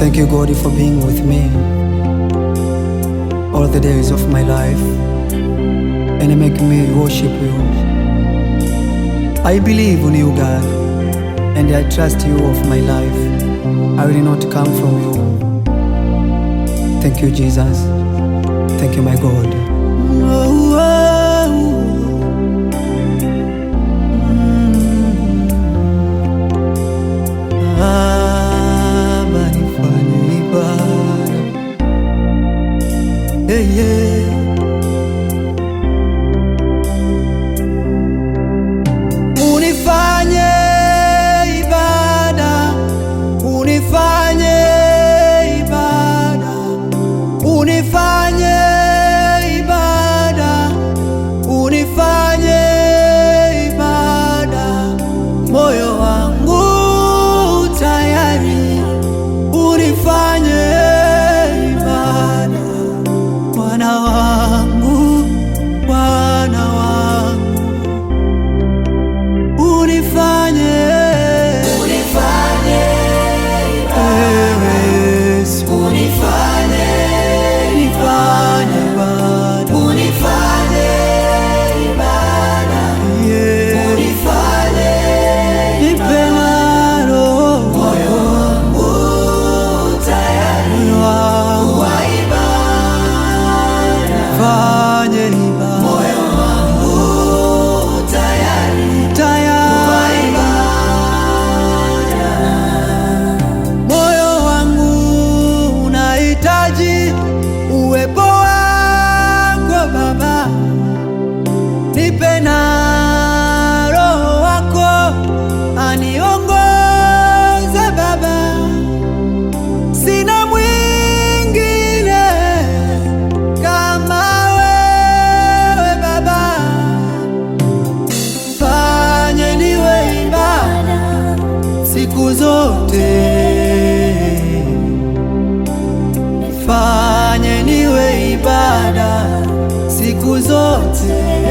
Thank you, God, for being with me all the days of my life and make me worship you. I believe in you, God, and I trust you of my life. I will not come from you. Thank you, Jesus. Thank you, my God. Unifanye ibada, unifanye ibada, unifanye ibada, unifanye ibada, moyo wangu tayari, unifanye ibada, Bwana wangu, Bwana wangu, unifanye uwepo wako Baba, nipe na Roho wako aniongoze Baba, sina mwingine kama wewe Baba, fanye niwe ibada siku zote, fanye niwe ibada siku zote.